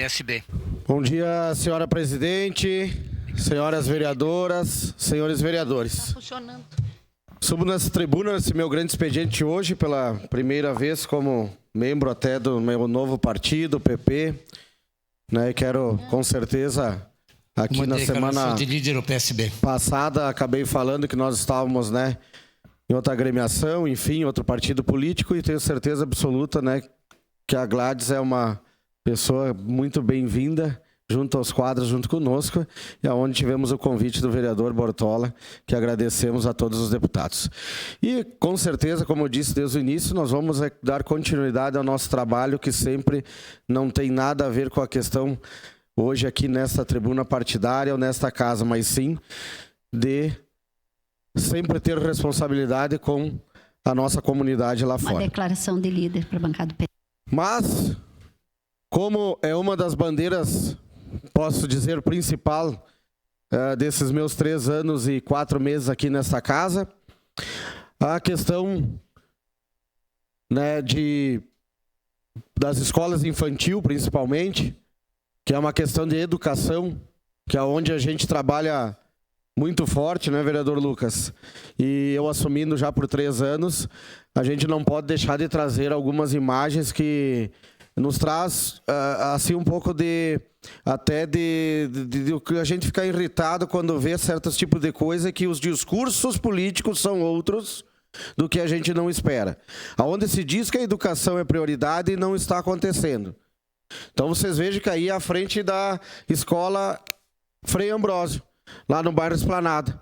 PSB. Bom dia, senhora presidente, senhoras vereadoras, senhores vereadores. Está funcionando. Subo nessa tribuna, esse meu grande expediente hoje, pela primeira vez como membro até do meu novo partido, o PP. Né, quero, com certeza, aqui na semana de líder do PSB. passada, acabei falando que nós estávamos, né, em outra agremiação, enfim, outro partido político, e tenho certeza absoluta, né, que a Gladys é uma pessoa muito bem-vinda junto aos quadros, junto conosco, e aonde tivemos o convite do vereador Bortola, que agradecemos a todos os deputados. E, com certeza, como eu disse desde o início, nós vamos dar continuidade ao nosso trabalho, que sempre não tem nada a ver com a questão hoje aqui nesta tribuna partidária ou nesta casa, mas sim de sempre ter responsabilidade com a nossa comunidade lá fora. Uma declaração de líder para a bancada do PT. Mas, como é uma das bandeiras, posso dizer, principal desses meus 3 anos e 4 meses aqui nessa casa, a questão, né, das escolas infantil, principalmente, que é uma questão de educação, que é onde a gente trabalha muito forte, né, vereador Lucas? E eu assumindo já por 3 anos, a gente não pode deixar de trazer algumas imagens que nos traz, assim, um pouco de a gente ficar irritado quando vê certos tipos de coisa, que os discursos políticos são outros do que a gente não espera. Aonde se diz que a educação é prioridade e não está acontecendo. Então vocês vejam que aí à frente da escola Frei Ambrósio, lá no bairro Esplanada.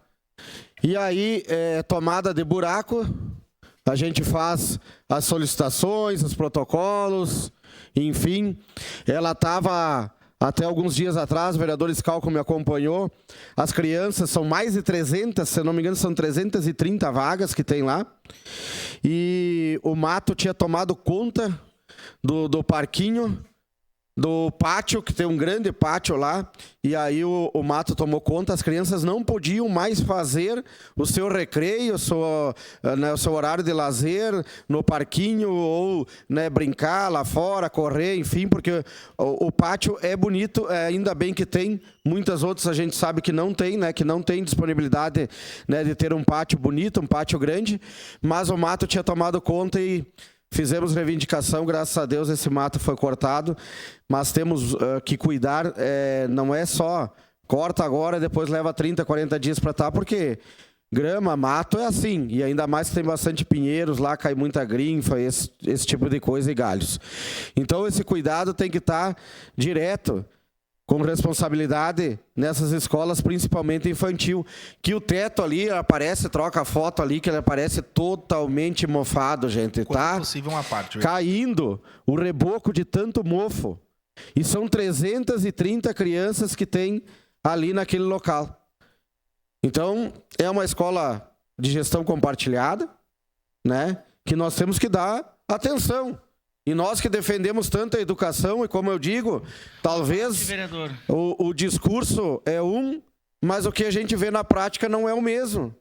E aí, tomada de buraco, a gente faz as solicitações, os protocolos, enfim. Ela estava, até alguns dias atrás, o vereador Scalco me acompanhou, as crianças são mais de 300, se não me engano são 330 vagas que tem lá. E o mato tinha tomado conta do parquinho, do pátio, que tem um grande pátio lá, e aí o mato tomou conta, as crianças não podiam mais fazer o seu recreio, o seu horário de lazer no parquinho, ou, né, brincar lá fora, correr, enfim, porque o pátio é bonito, ainda bem que tem, muitas outras a gente sabe que não tem, né, que não tem disponibilidade, né, de ter um pátio bonito, um pátio grande, mas o mato tinha tomado conta e fizemos reivindicação, graças a Deus esse mato foi cortado, mas temos que cuidar, não é só corta agora e depois leva 30, 40 dias para estar, porque grama, mato é assim, e ainda mais que tem bastante pinheiros, lá cai muita grinfa, esse tipo de coisa e galhos. Então esse cuidado tem que estar direto, com responsabilidade nessas escolas, principalmente infantil, que o teto ali aparece, troca a foto ali, que ele aparece totalmente mofado, gente, tá? Quando possível, uma parte. Caindo o reboco de tanto mofo. E são 330 crianças que tem ali naquele local. Então, é uma escola de gestão compartilhada, né? Que nós temos que dar atenção. E nós que defendemos tanto a educação, e como eu digo, talvez o discurso é mas o que a gente vê na prática não é o mesmo.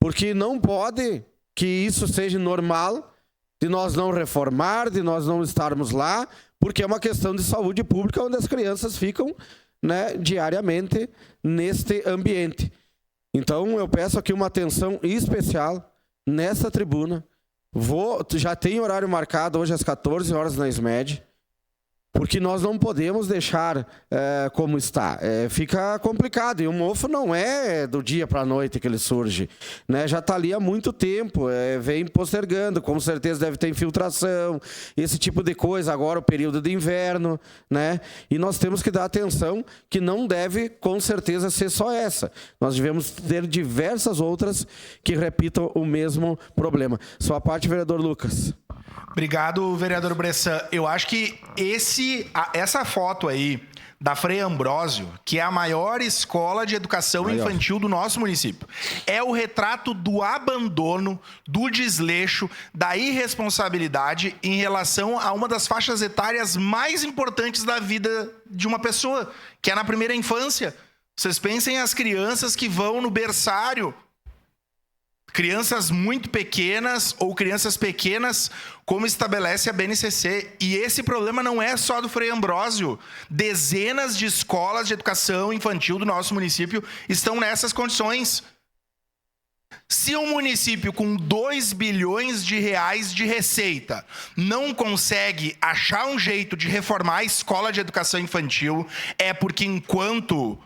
Porque não pode que isso seja normal, de nós não reformar, de nós não estarmos lá, porque é uma questão de saúde pública, onde as crianças ficam, né, diariamente neste ambiente. Então eu peço aqui uma atenção especial nessa tribuna. Já tem horário marcado hoje às 14 horas na SMED, porque nós não podemos deixar como está. Fica complicado. E o mofo não é do dia para a noite que ele surge, né? Já está ali há muito tempo, vem postergando. Com certeza deve ter infiltração, esse tipo de coisa. Agora o período de inverno, né? E nós temos que dar atenção, que não deve, com certeza, ser só essa. Nós devemos ter diversas outras que repitam o mesmo problema. Sua parte, vereador Lucas. Obrigado, vereador Bressan. Eu acho que essa foto aí da Frei Ambrósio, que é a maior escola de educação infantil do nosso município, é o retrato do abandono, do desleixo, da irresponsabilidade em relação a uma das faixas etárias mais importantes da vida de uma pessoa, que é na primeira infância. Vocês pensem as crianças que vão no berçário. crianças muito pequenas ou crianças pequenas, como estabelece a BNCC. E esse problema não é só do Frei Ambrósio. Dezenas de escolas de educação infantil do nosso município estão nessas condições. Se um município com 2 bilhões de reais de receita não consegue achar um jeito de reformar a escola de educação infantil, é porque enquanto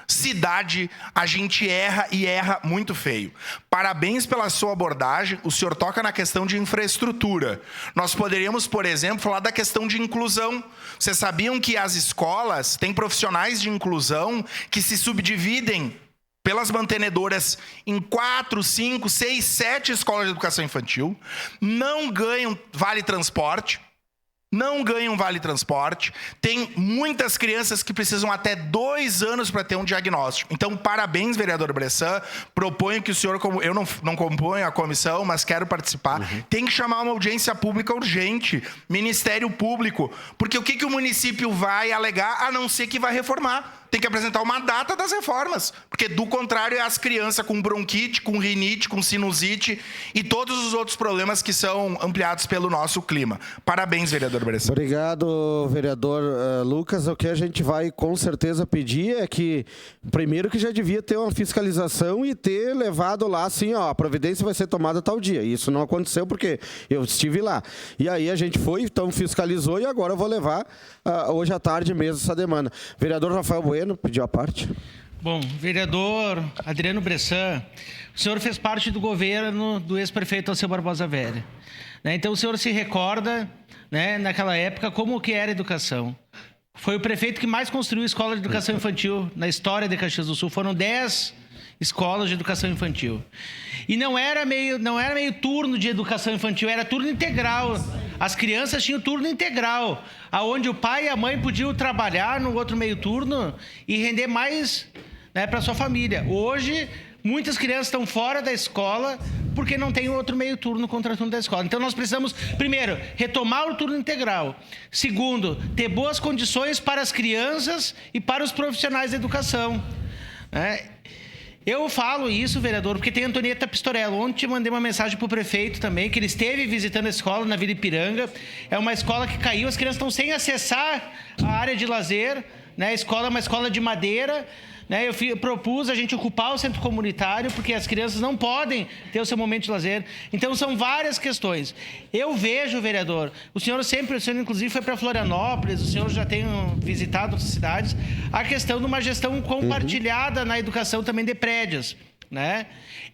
cidade a gente erra e erra muito feio. Parabéns pela sua abordagem. O senhor toca na questão de infraestrutura. Nós poderíamos, por exemplo, falar da questão de inclusão. Vocês sabiam que as escolas têm profissionais de inclusão que se subdividem pelas mantenedoras em 4, 5, 6, 7 escolas de educação infantil, não ganham vale transporte, tem muitas crianças que precisam até 2 anos para ter um diagnóstico. Então, parabéns, vereador Bressan, proponho que o senhor, como eu não componho a comissão, mas quero participar, tem que chamar uma audiência pública urgente, Ministério Público, porque o que o município vai alegar, a não ser que vai reformar? Tem que apresentar uma data das reformas, porque do contrário é as crianças com bronquite, com rinite, com sinusite e todos os outros problemas que são ampliados pelo nosso clima. Parabéns, vereador Bressan. Obrigado, vereador Lucas. O que a gente vai com certeza pedir é que, primeiro, que já devia ter uma fiscalização e ter levado lá assim, ó, a providência vai ser tomada tal dia. Isso não aconteceu porque eu estive lá. E aí a gente foi, então fiscalizou e agora eu vou levar hoje à tarde mesmo essa demanda. Vereador Rafael Bueno pediu a parte. Bom, vereador Adriano Bressan, o senhor fez parte do governo do ex-prefeito Alceu Barbosa Velha. Então o senhor se recorda, naquela época, como que era a educação. Foi o prefeito que mais construiu escola de educação infantil na história de Caxias do Sul. Foram 10 escolas de educação infantil. E não era meio turno de educação infantil, era turno integral. As crianças tinham turno integral, aonde o pai e a mãe podiam trabalhar no outro meio turno e render mais para sua família. Hoje, muitas crianças estão fora da escola porque não tem outro meio turno contra turno da escola. Então, nós precisamos, primeiro, retomar o turno integral. Segundo, ter boas condições para as crianças e para os profissionais da educação. Eu falo isso, vereador, porque tem Antonieta Pistorello. Ontem mandei uma mensagem para o prefeito também, que ele esteve visitando a escola na Vila Ipiranga. É uma escola que caiu, as crianças estão sem acessar a área de lazer. A escola é uma escola de madeira. Eu propus a gente ocupar o centro comunitário, porque as crianças não podem ter o seu momento de lazer. Então, são várias questões. Eu vejo, vereador, o senhor inclusive foi para Florianópolis, o senhor já tem visitado outras cidades, a questão de uma gestão compartilhada na educação também de prédios.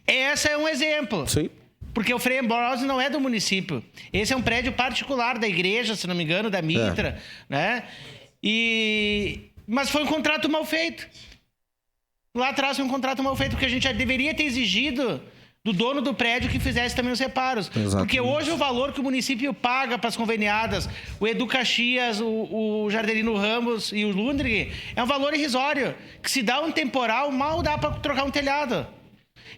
Essa é um exemplo. Sim. Porque o Frei Ambrósio não é do município. Esse é um prédio particular da igreja, se não me engano, da Mitra. Mas foi um contrato mal feito. Lá atrás foi um contrato mal feito, porque a gente já deveria ter exigido do dono do prédio que fizesse também os reparos. Exatamente. Porque hoje o valor que o município paga para as conveniadas, o Edu Caxias, o Jardelino Ramos e o Lundrig, é um valor irrisório, que se dá um temporal, mal dá para trocar um telhado.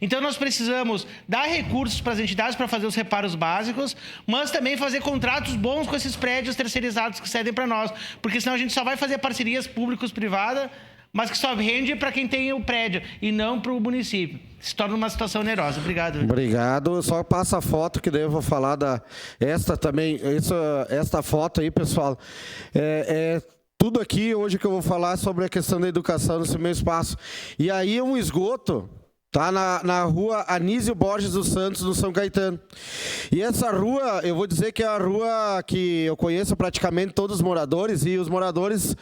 Então, nós precisamos dar recursos para as entidades para fazer os reparos básicos, mas também fazer contratos bons com esses prédios terceirizados que cedem para nós, porque senão a gente só vai fazer parcerias públicos-privadas, mas que só rende para quem tem o prédio e não para o município. Se torna uma situação onerosa. Obrigado. Obrigado. Só passa a foto, que daí eu vou falar esta foto aí, pessoal. Tudo aqui hoje que eu vou falar sobre a questão da educação nesse meu espaço. E aí um esgoto, tá na rua Anísio Borges dos Santos, no São Caetano. E essa rua, eu vou dizer que é a rua que eu conheço praticamente todos os moradores, e os moradores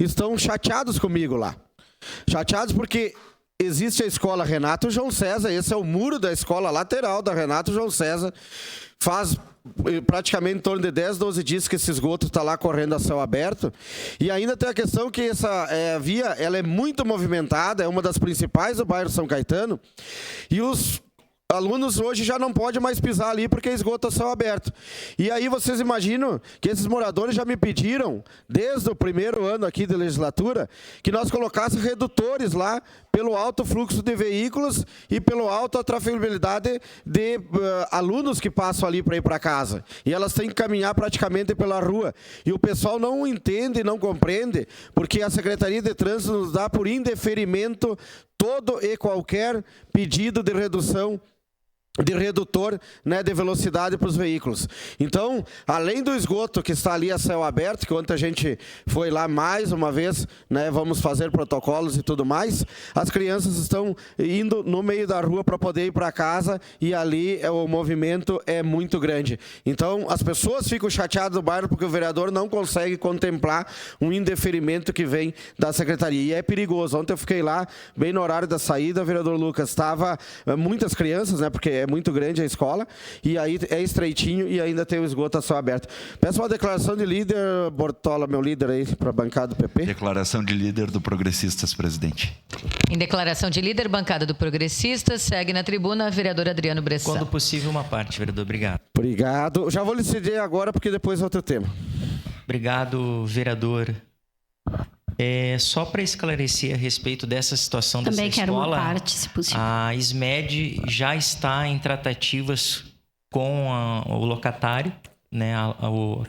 estão chateados comigo lá. Chateados porque existe a escola Renato João César, esse é o muro da escola lateral da Renato João César, faz praticamente em torno de 10, 12 dias que esse esgoto está lá correndo a céu aberto. E ainda tem a questão que essa via ela é muito movimentada, é uma das principais do bairro São Caetano, e os alunos hoje já não podem mais pisar ali porque esgoto a céu aberto. E aí vocês imaginam que esses moradores já me pediram, desde o primeiro ano aqui de legislatura, que nós colocássemos redutores lá pelo alto fluxo de veículos e pela alta trafegabilidade de alunos que passam ali para ir para casa. E elas têm que caminhar praticamente pela rua. E o pessoal não entende, não compreende, porque a Secretaria de Trânsito nos dá por indeferimento todo e qualquer pedido de redução de redutor, né, de velocidade para os veículos. Então, além do esgoto que está ali a céu aberto, que ontem a gente foi lá mais uma vez, né, vamos fazer protocolos e tudo mais, as crianças estão indo no meio da rua para poder ir para casa e ali o movimento é muito grande. Então, as pessoas ficam chateadas no bairro porque o vereador não consegue contemplar um indeferimento que vem da secretaria. E é perigoso. Ontem eu fiquei lá, bem no horário da saída, o vereador Lucas, estava muitas crianças, né, porque é muito grande a escola, e aí é estreitinho e ainda tem o esgoto a céu aberto. Peço uma declaração de líder, Bortola, meu líder aí, para a bancada do PP. Declaração de líder do Progressistas, presidente. Em declaração de líder, bancada do Progressistas, segue na tribuna a vereadora Adriano Bressan. Quando possível, uma parte, vereador. Obrigado. Obrigado. Já vou lhe ceder agora, porque depois é outro tema. Obrigado, vereador. Só para esclarecer a respeito dessa situação dessa escola... Também quero uma parte, se possível. A SMED já está em tratativas com o locatário, né,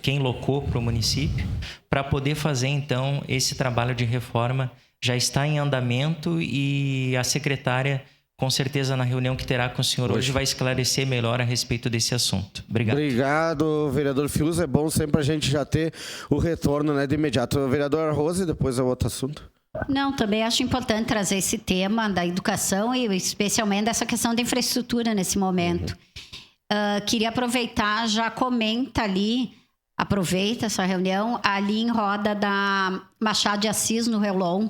quem locou para o município, para poder fazer, então, esse trabalho de reforma. Já está em andamento e a secretária, com certeza, na reunião que terá com o senhor hoje, vai esclarecer melhor a respeito desse assunto. Obrigado. Obrigado, vereador Fius. É bom sempre a gente já ter o retorno, né, de imediato. Vereador Rose, depois é outro assunto. Não, também acho importante trazer esse tema da educação e especialmente dessa questão da infraestrutura nesse momento. Queria aproveitar, já comenta ali, aproveita essa reunião, ali em roda da Machado de Assis, no Relon,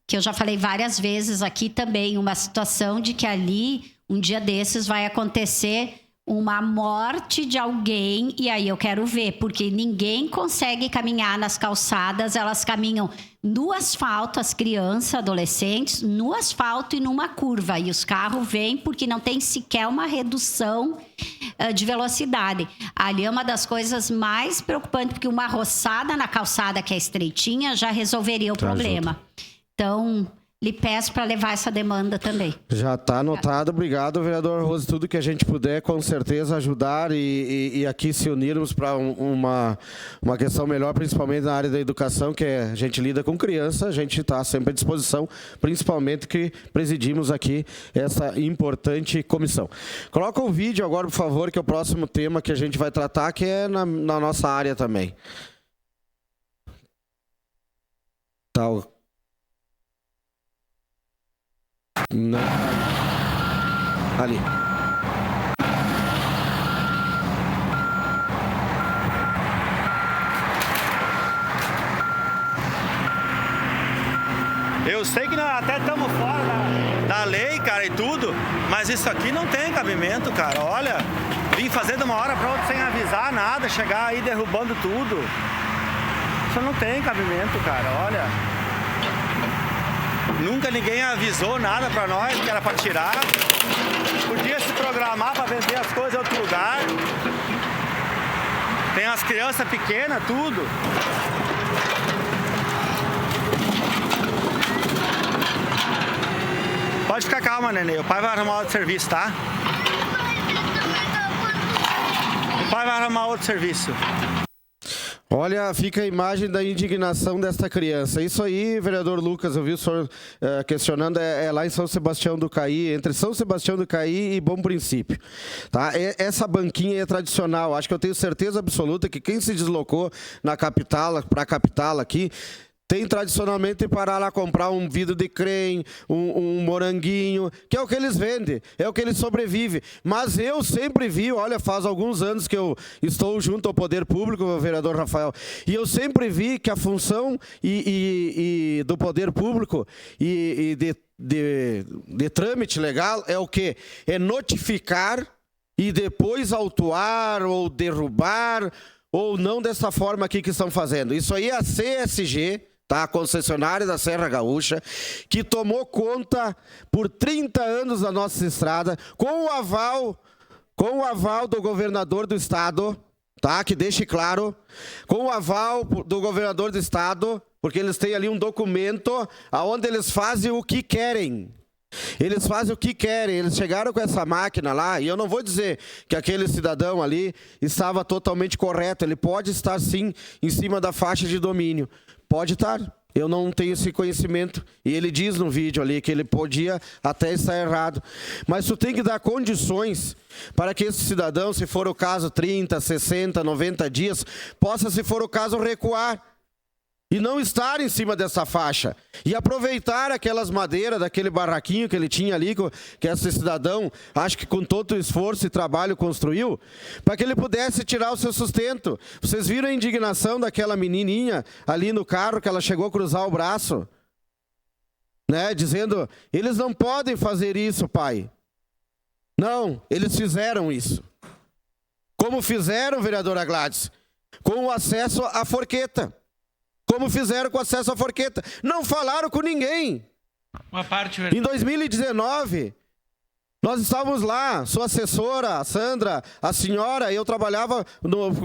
que eu já falei várias vezes aqui também, uma situação de que ali, um dia desses, vai acontecer uma morte de alguém, e aí eu quero ver, porque ninguém consegue caminhar nas calçadas, elas caminham no asfalto, as crianças, adolescentes, no asfalto e numa curva, e os carros vêm porque não tem sequer uma redução de velocidade. Ali é uma das coisas mais preocupantes, porque uma roçada na calçada que é estreitinha já resolveria o problema. Então, lhe peço para levar essa demanda também. Já está anotado. Obrigado, vereador Rose. Tudo que a gente puder, com certeza, ajudar e aqui se unirmos para uma questão melhor, principalmente na área da educação, que a gente lida com criança, a gente está sempre à disposição, principalmente que presidimos aqui essa importante comissão. Coloca um vídeo agora, por favor, que é o próximo tema que a gente vai tratar, que é na nossa área também. Tá. Não. Ali. Eu sei que nós até estamos fora da lei, cara, e tudo, mas isso aqui não tem cabimento, cara. Olha, vim fazer de uma hora para outra sem avisar nada, chegar aí derrubando tudo. Isso não tem cabimento, cara, olha. Nunca ninguém avisou nada pra nós que era pra tirar. Podia se programar pra vender as coisas em outro lugar. Tem as crianças pequenas, tudo. Pode ficar calma, nenê. O pai vai arrumar outro serviço, tá? O pai vai arrumar outro serviço. Olha, fica a imagem da indignação desta criança. Isso aí, vereador Lucas, eu vi o senhor questionando, é lá em São Sebastião do Caí, entre São Sebastião do Caí e Bom Princípio. Tá? Essa banquinha é tradicional, acho que eu tenho certeza absoluta que quem se deslocou na capital, para a capital aqui, tem tradicionalmente parar lá comprar um vidro de creme, um moranguinho, que é o que eles vendem, é o que eles sobrevivem. Mas eu sempre vi, olha, faz alguns anos que eu estou junto ao poder público, o vereador Rafael, e eu sempre vi que a função do poder público e de trâmite legal é o quê? É notificar e depois autuar ou derrubar, ou não dessa forma aqui que estão fazendo. Isso aí é a CSG, tá? A concessionária da Serra Gaúcha, que tomou conta por 30 anos da nossa estrada, com o aval do governador do estado, tá? Que deixe claro, com o aval do governador do estado, porque eles têm ali um documento onde eles fazem o que querem. Eles fazem o que querem, eles chegaram com essa máquina lá, e eu não vou dizer que aquele cidadão ali estava totalmente correto, ele pode estar sim em cima da faixa de domínio, pode estar, Eu não tenho esse conhecimento. E ele diz no vídeo ali que ele podia até estar errado. Mas tu tem que dar condições para que esse cidadão, se for o caso 30, 60, 90 dias, possa, se for o caso, recuar. E não estar em cima dessa faixa. E aproveitar aquelas madeiras daquele barraquinho que ele tinha ali, que esse cidadão, acho que com todo o esforço e trabalho construiu, para que ele pudesse tirar o seu sustento. Vocês viram a indignação daquela menininha ali no carro, que ela chegou a cruzar o braço, né? Dizendo, eles não podem fazer isso, pai. Não, eles fizeram isso. Como fizeram, vereadora Gladys? Com o acesso à forqueta. Como fizeram com acesso à forqueta. Não falaram com ninguém. Uma parte... Em 2019, nós estávamos lá, sua assessora, a Sandra, a senhora, eu trabalhava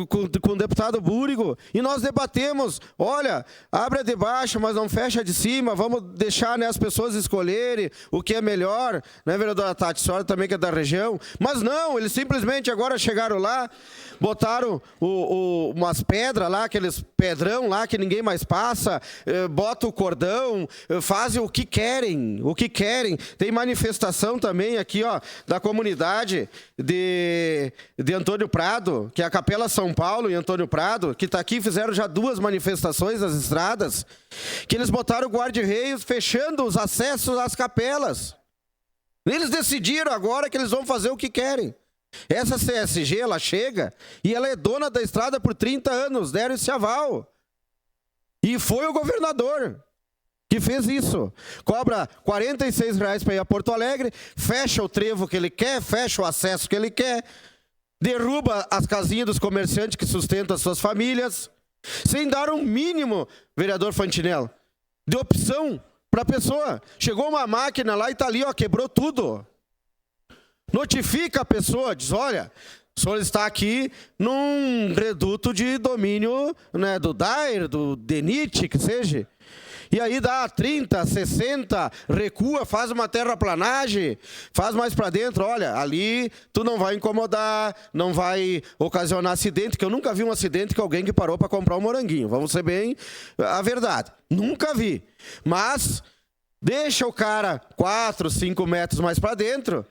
com o deputado Búrigo, e nós debatemos, olha, abre a de baixo, mas não fecha a de cima, vamos deixar, né, as pessoas escolherem o que é melhor, né, vereadora Tati, a senhora também que é da região, mas não, eles simplesmente agora chegaram lá, botaram umas pedras lá, aqueles pedrão lá que ninguém mais passa, bota o cordão, fazem o que querem, tem manifestação também aqui, ó, da comunidade de Antônio Prado, que é a Capela São Paulo e Antônio Prado, que está aqui, fizeram já 2 manifestações nas estradas, que eles botaram guarda-reios fechando os acessos às capelas. Eles decidiram agora que eles vão fazer o que querem. Essa CSG, ela chega e ela é dona da estrada por 30 anos, deram esse aval. E foi o governador que fez isso. Cobra R$46 para ir a Porto Alegre, fecha o trevo que ele quer, fecha o acesso que ele quer, derruba as casinhas dos comerciantes que sustentam as suas famílias, sem dar um mínimo, vereador Fantinel, de opção para a pessoa. Chegou uma máquina lá e está ali, ó, quebrou tudo. Notifica a pessoa, diz, olha, o senhor está aqui num reduto de domínio, né, do DAER, do DENIT, que seja. E aí dá 30, 60, recua, faz uma terraplanagem, faz mais para dentro. Olha, ali tu não vai incomodar, não vai ocasionar acidente, que eu nunca vi um acidente com alguém que parou para comprar um moranguinho. Vamos ser bem a verdade. Nunca vi. Mas deixa o cara 4, 5 metros mais para dentro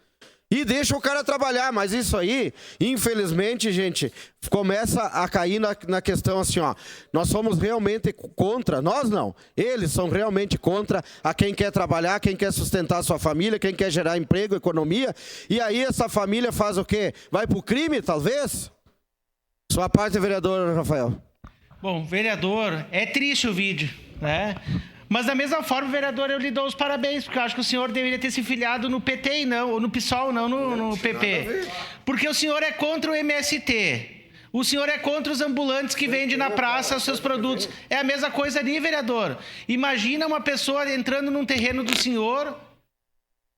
e deixa o cara trabalhar. Mas isso aí, infelizmente, gente, começa a cair na questão assim, ó. Nós somos realmente contra, nós não, eles são realmente contra a quem quer trabalhar, quem quer sustentar a sua família, quem quer gerar emprego, economia. E aí essa família faz o quê? Vai pro crime, talvez? Sua parte, vereador Rafael. Bom, vereador, é triste o vídeo, né? Mas da mesma forma, vereador, eu lhe dou os parabéns, porque eu acho que o senhor deveria ter se filiado no PT e não, ou no PSOL, não no PP. Porque o senhor é contra o MST. O senhor é contra os ambulantes que vendem na praça os seus produtos. É a mesma coisa ali, vereador. Imagina uma pessoa entrando num terreno do senhor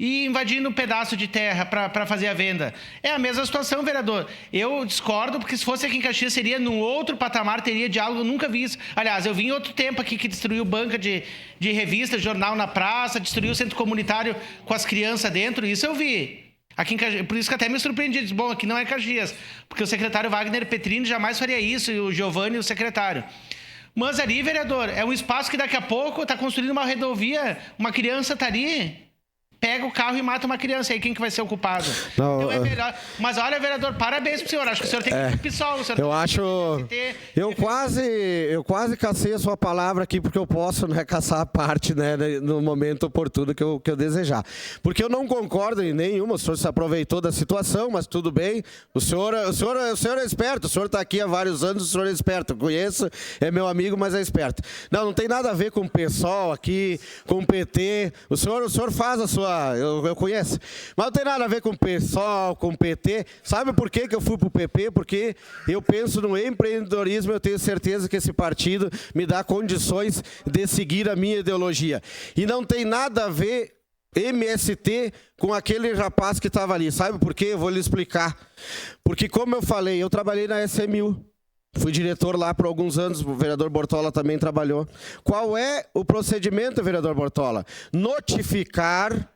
e invadindo um pedaço de terra para fazer a venda. É a mesma situação, vereador. Eu discordo, porque se fosse aqui em Caxias, seria num outro patamar, teria diálogo, eu nunca vi isso. Aliás, eu vim em outro tempo aqui que destruiu banca de revista, jornal na praça, destruiu o centro comunitário com as crianças dentro, isso eu vi. Aqui em Caxias, por isso que até me surpreendi. Disse, bom, aqui não é Caxias, porque o secretário Wagner Petrini jamais faria isso, e o Giovanni, o secretário. Mas ali, vereador, é um espaço que daqui a pouco está construindo uma rodovia, uma criança está ali, pega o carro e mata uma criança. E aí quem que vai ser o culpado? Não, então é melhor. Mas olha, vereador, parabéns pro senhor. Acho que o senhor tem que ir pro PSOL. Eu acho... Eu quase cacei a sua palavra aqui, porque eu posso, né, caçar a parte, né, no momento oportuno que eu desejar. Porque eu não concordo em nenhuma. O senhor se aproveitou da situação, mas tudo bem. O senhor é esperto. O senhor está aqui há vários anos, o senhor é esperto. Eu conheço, é meu amigo, mas é esperto. Não tem nada a ver com o PSOL aqui, com o PT. O senhor faz a sua... Eu conheço. Mas não tem nada a ver com o PSOL, com o PT. Sabe por que eu fui pro PP? Porque eu penso no empreendedorismo, eu tenho certeza que esse partido me dá condições de seguir a minha ideologia. E não tem nada a ver MST com aquele rapaz que estava ali. Sabe por quê? Eu vou lhe explicar. Porque, como eu falei, eu trabalhei na SMU. Fui diretor lá por alguns anos, o vereador Bortola também trabalhou. Qual é o procedimento, vereador Bortola? Notificar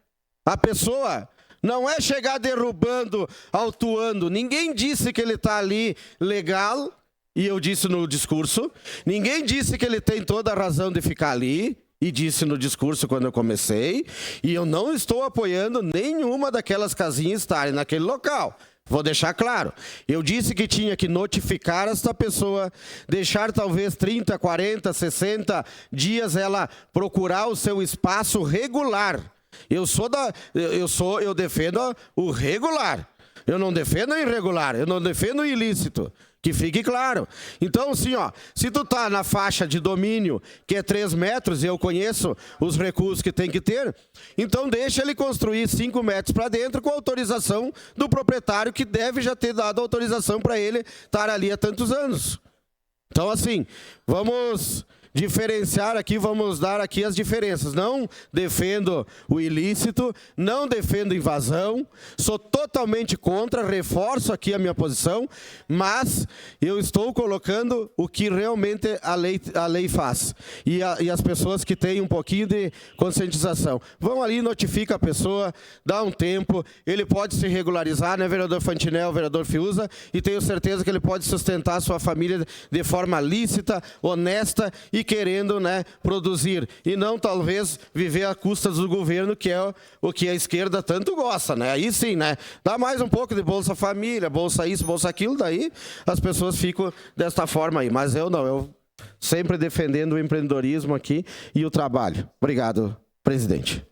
a pessoa. Não é chegar derrubando, autuando. Ninguém disse que ele está ali legal e eu disse no discurso, ninguém disse que ele tem toda a razão de ficar ali, e disse no discurso quando eu comecei, e eu não estou apoiando nenhuma daquelas casinhas estarem naquele local. Vou deixar claro. Eu disse que tinha que notificar esta pessoa, deixar talvez 30, 40, 60 dias ela procurar o seu espaço regular. Eu defendo o regular. Eu não defendo o irregular, eu não defendo o ilícito. Que fique claro. Então, assim, ó, se tu tá na faixa de domínio, que é 3 metros, e eu conheço os recursos que tem que ter, então deixa ele construir 5 metros para dentro com autorização do proprietário, que deve já ter dado autorização para ele estar ali há tantos anos. Então, assim, vamos diferenciar aqui, vamos dar aqui as diferenças. Não defendo o ilícito, não defendo invasão, sou totalmente contra, reforço aqui a minha posição, mas eu estou colocando o que realmente a lei faz. E as pessoas que têm um pouquinho de conscientização. Vão ali, notifica a pessoa, dá um tempo, ele pode se regularizar, né, vereador Fantinel, vereador Fiuza, e tenho certeza que ele pode sustentar a sua família de forma lícita, honesta e querendo, né, produzir, e não talvez viver à custa do governo, que é o que a esquerda tanto gosta, né? Aí sim, né? Dá mais um pouco de Bolsa Família, Bolsa isso, Bolsa aquilo, daí as pessoas ficam desta forma aí. Mas eu não, eu sempre defendendo o empreendedorismo aqui e o trabalho. Obrigado, presidente.